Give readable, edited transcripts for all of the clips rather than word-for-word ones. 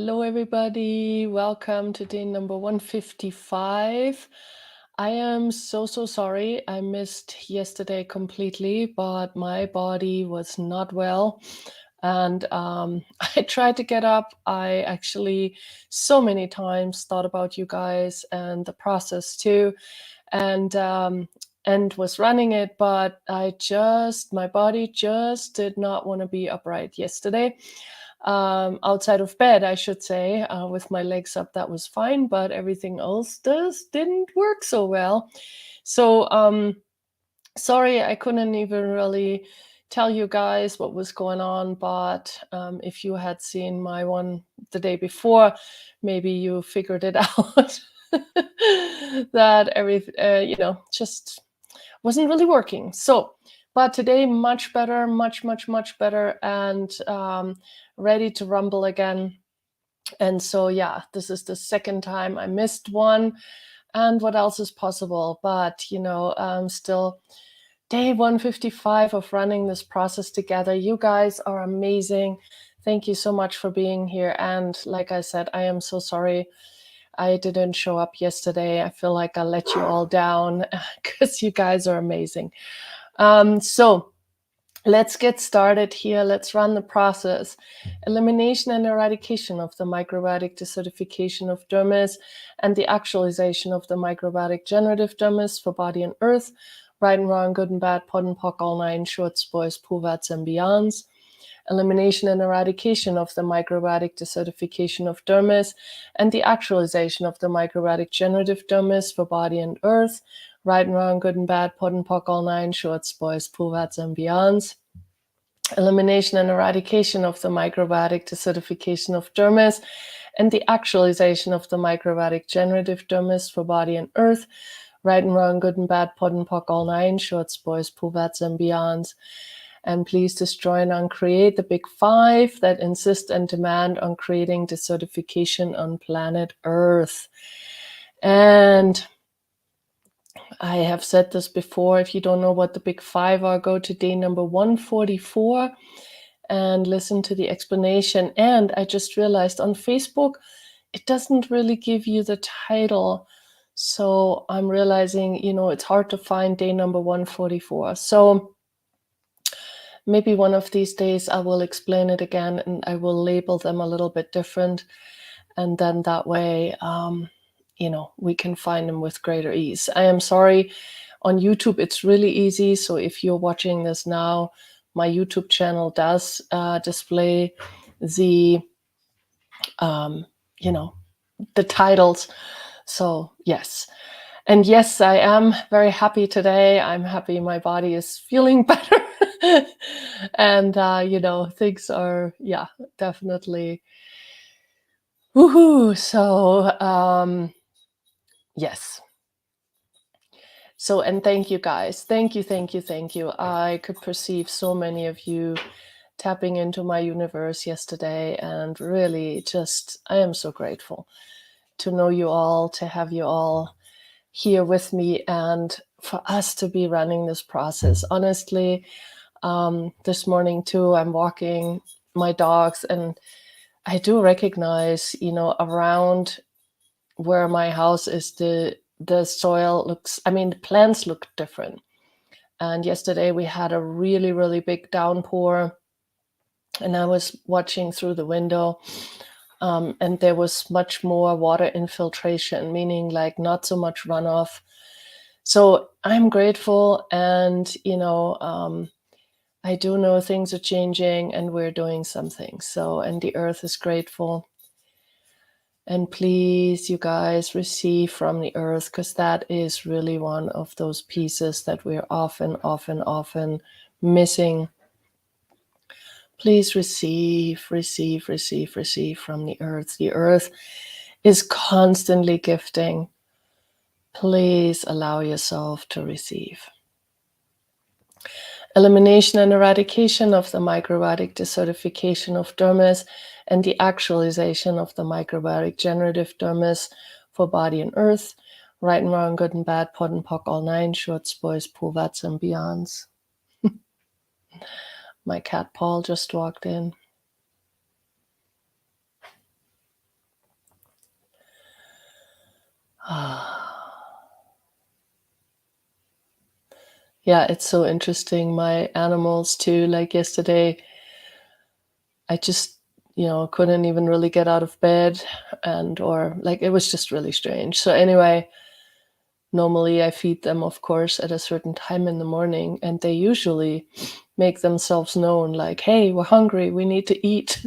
Hello, everybody. Welcome to day number 155. I am so sorry. I missed yesterday completely, but my body was not well. And I tried to get up. I actually so many times thought about you guys and the process too, and was running it, but my body just did not want to be upright yesterday. Outside of bed, I should say, with my legs up, that was fine, but everything else didn't work so well. So sorry, I couldn't even really tell you guys what was going on, but if you had seen my one the day before, maybe you figured it out. That everything, just wasn't really working. So, but today much better, much better, and ready to rumble again. And so, yeah, this is the second time I missed one. And what else is possible? But, still day 155 of running this process together. You guys are amazing. Thank you so much for being here. And like I said, I am so sorry I didn't show up yesterday. I feel like I let you all down because you guys are amazing. So let's get started here. Let's run the process. Elimination and eradication of the microbiotic desertification of dermis and the actualization of the microbiotic generative dermis for body and earth, right and wrong, good and bad, pod and poc, all nine, shorts, boys, poovats, and beyonds. Elimination and eradication of the microbiotic desertification of dermis and the actualization of the microbiotic generative dermis for body and earth, right and wrong, good and bad, pod and poc, all nine, shorts, boys, poovats, and beyonds. Elimination and eradication of the microbiotic desertification of dermis and the actualization of the microbiotic generative dermis for body and earth, right and wrong, good and bad, pod and poc, all nine, shorts, boys, poovats, and beyonds. And please destroy and uncreate the big five that insist and demand on creating desertification on planet Earth. And I have said this before. If you don't know what the big five are, go to day number 144 and listen to the explanation. And I just realized on Facebook, it doesn't really give you the title. So I'm realizing, it's hard to find day number 144. So maybe one of these days I will explain it again and I will label them a little bit different. And then that way, we can find them with greater ease. I am sorry, on YouTube, it's really easy. So if you're watching this now, my YouTube channel does display the, the titles. So yes. And yes, I am very happy today. I'm happy my body is feeling better. And, things are, definitely woohoo. So, yes. So, and thank you guys. Thank you. I could perceive so many of you tapping into my universe yesterday, and really I am so grateful to know you all, to have you all here with me, and for us to be running this process. Honestly, this morning too, I'm walking my dogs and I do recognize, around where my house is, the soil looks, the plants look different. And yesterday we had a really, really big downpour and I was watching through the window, and there was much more water infiltration, meaning like not so much runoff. So I'm grateful, and I do know things are changing and we're doing something. So, and the earth is grateful. And please, you guys, receive from the earth, because that is really one of those pieces that we're often missing. Please receive from the earth. The earth is constantly gifting. Please allow yourself to receive. Elimination and eradication of the microbiotic desertification of dermis and the actualization of the microbiotic generative dermis for body and earth, right and wrong, good and bad, pod and poc, all nine, shorts, boys, poovats, and beyonds. My cat Paul just walked in. Yeah, it's so interesting. My animals too, like yesterday, I just, couldn't even really get out of bed or like it was just really strange. So anyway, normally I feed them, of course, at a certain time in the morning, and they usually make themselves known like, hey, we're hungry, we need to eat.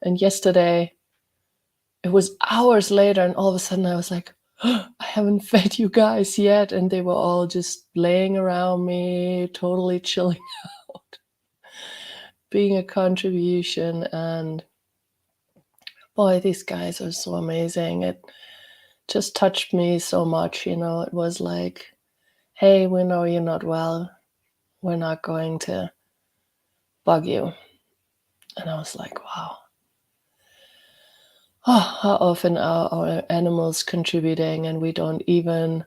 And yesterday, it was hours later, and all of a sudden I was like, I haven't fed you guys yet. And they were all just laying around me, totally chilling out, being a contribution. And boy, these guys are so amazing. It just touched me so much. It was like, hey, we know you're not well. We're not going to bug you. And I was like, wow. Oh, how often are our animals contributing and we don't even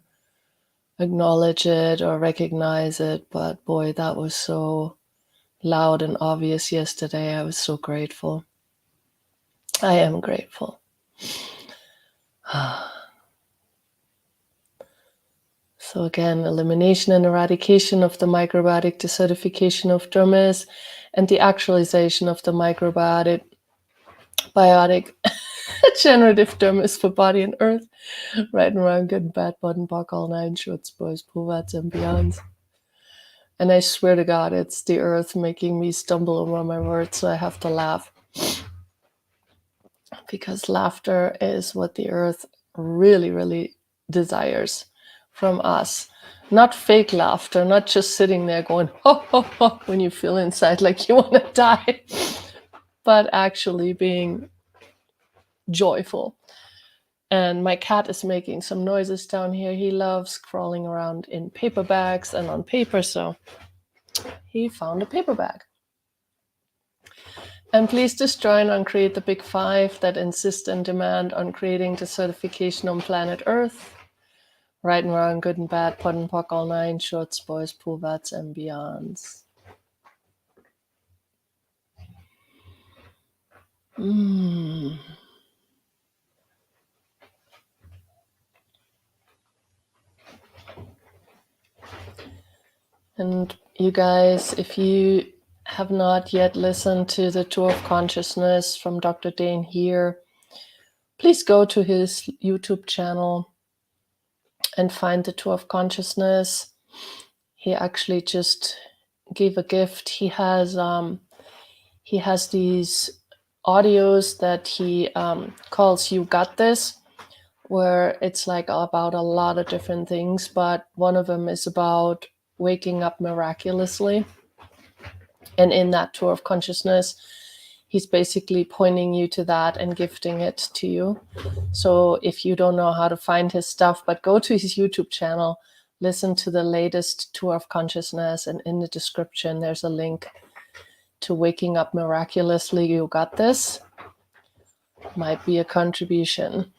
acknowledge it or recognize it? But boy, that was so loud and obvious yesterday. I was so grateful. I am grateful. So again, elimination and eradication of the microbiotic desertification of dermis and the actualization of the microbiotic generative dermis for body and earth. Right and wrong, good and bad, bud and buck, all nine shorts, boys, poovats, and beyonds. And I swear to God, it's the earth making me stumble over my words, so I have to laugh. Because laughter is what the earth really, really desires from us. Not fake laughter, not just sitting there going, ho, ho, ho, when you feel inside like you want to die, but actually being joyful. And my cat is making some noises down here. He loves crawling around in paper bags and on paper, so he found a paper bag. And please destroy and uncreate the big five that insist and demand on creating desertification on planet Earth. Right and wrong, good and bad, pod and pock, all nine, shorts, boys, poovats, and beyonds. And you guys, if you have not yet listened to the Tour of Consciousness from Dr. Dane here, please go to his YouTube channel and find the Tour of Consciousness. He actually just gave a gift. He has these audios that he calls "You Got This," where it's like about a lot of different things, but one of them is about waking up miraculously. And in that Tour of Consciousness, he's basically pointing you to that and gifting it to you. So if you don't know how to find his stuff, but go to his YouTube channel, listen to the latest Tour of Consciousness, and in the description, there's a link to Waking Up Miraculously. You Got This. Might be a contribution.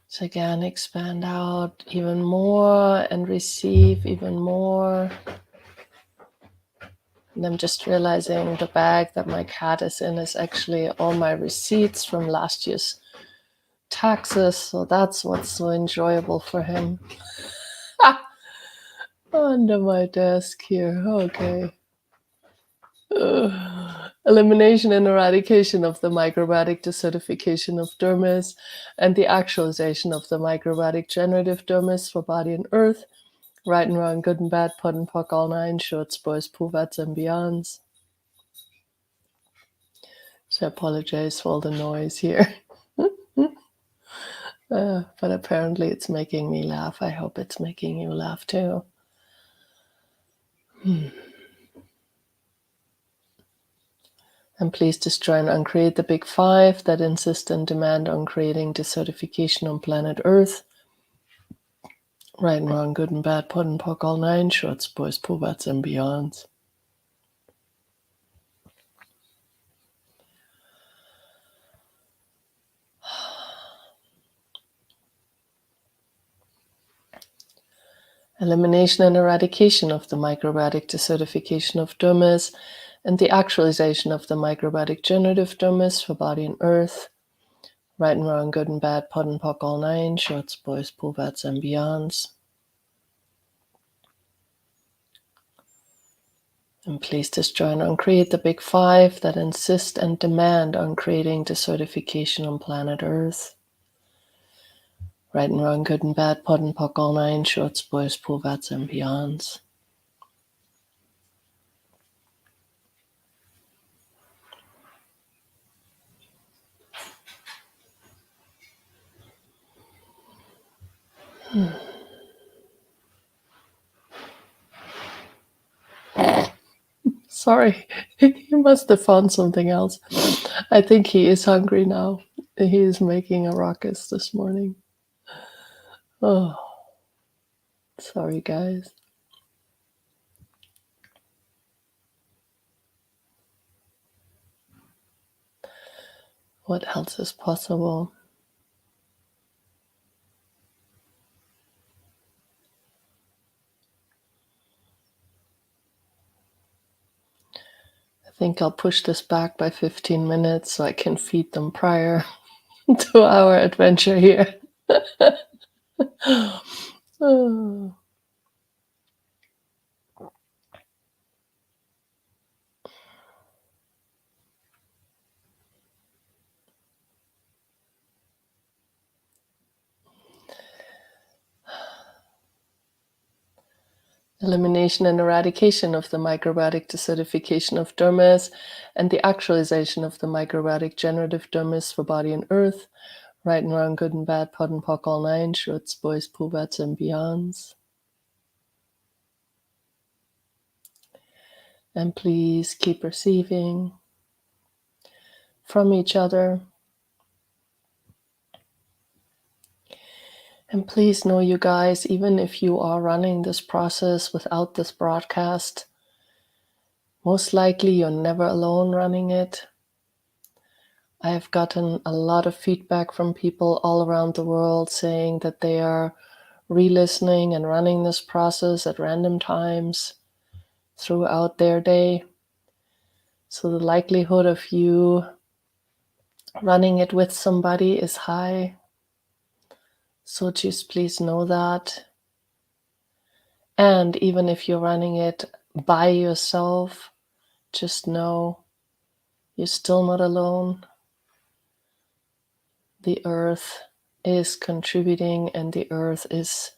So again, expand out even more and receive even more. And I'm just realizing the bag that my cat is in is actually all my receipts from last year's taxes. So that's what's so enjoyable for him. Under my desk here. Okay. Elimination and eradication of the microbiotic desertification of dermis and the actualization of the microbiotic generative dermis for body and earth. Right and wrong, good and bad, pod and pock, all nine, shorts, boys, poovats, and beyonds. So I apologize for all the noise here. But apparently it's making me laugh. I hope it's making you laugh too. And please destroy and uncreate the big five that insist and demand on creating desertification on planet Earth. Right and wrong, good and bad, pod and pock, all nine, shorts, boys, poovats, and beyonds. Elimination and eradication of the microbiotic desertification of dermis and the actualization of the microbiotic generative dermis for body and earth, right and wrong, good and bad, pod and pock, all nine, shorts, boys, puvats, and beyonds. And please destroy and uncreate the big five that insist and demand on creating desertification on planet Earth. Right and wrong, good and bad, pod and pock, all nine, shorts, boys, puvats, and beyonds. Sorry, he must have found something else. I think he is hungry now. He is making a ruckus this morning. Oh, sorry, guys. What else is possible? I think I'll push this back by 15 minutes so I can feed them prior to our adventure here. Oh. Elimination and eradication of the microbiotic desertification of dermis and the actualization of the microbiotic generative dermis for body and earth, right and wrong, good and bad, pod and pock, all nine, shorts, boys, puvats, and beyonds. And please keep receiving from each other. And please know, you guys, even if you are running this process without this broadcast, most likely you're never alone running it. I have gotten a lot of feedback from people all around the world saying that they are re-listening and running this process at random times throughout their day. So the likelihood of you running it with somebody is high. So just please know that. And even if you're running it by yourself, just know you're still not alone. The earth is contributing and the earth is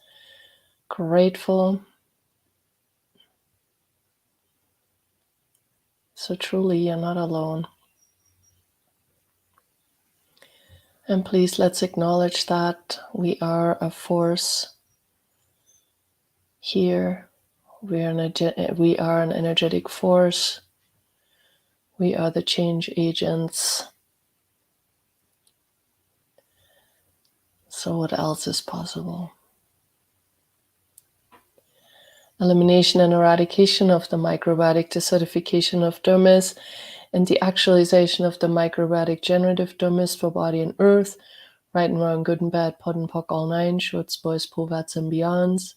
grateful. So truly, you're not alone. And please, let's acknowledge that we are a force here. We are an energetic force. We are the change agents. So what else is possible? Elimination and eradication of the microbiotic desertification of dermis and the actualization of the microbiotic generative dermis for body and earth, right and wrong, good and bad, pod and pock, all nine, shorts, boys, puvats, and beyonds.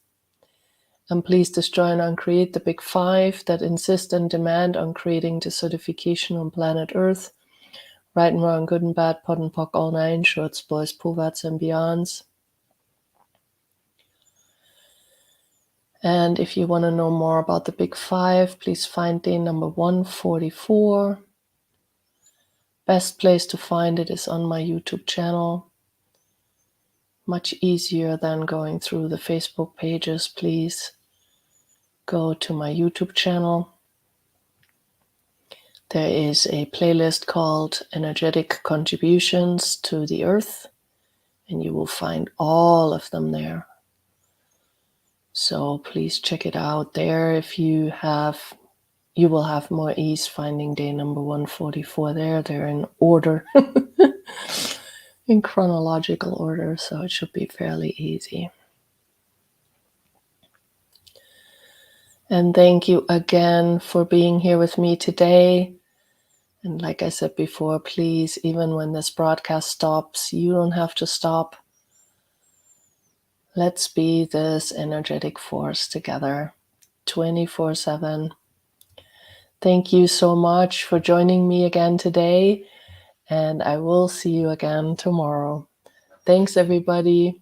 And please destroy and uncreate the big five that insist and demand on creating desertification on planet Earth, right and wrong, good and bad, pod and pock, all nine, shorts, boys, puvats, and beyonds. And if you want to know more about the big five, please find day number 144. Best place to find it is on my YouTube channel. Much easier than going through the Facebook pages. Please go to my YouTube channel. There is a playlist called Energetic Contributions to the Earth, and you will find all of them there. So please check it out there. If you will have more ease finding day number 144 there. They're in order, in chronological order, so it should be fairly easy. And thank you again for being here with me today. And like I said before, please, even when this broadcast stops, you don't have to stop. Let's be this energetic force together, 24/7. Thank you so much for joining me again today, and I will see you again tomorrow. Thanks, everybody.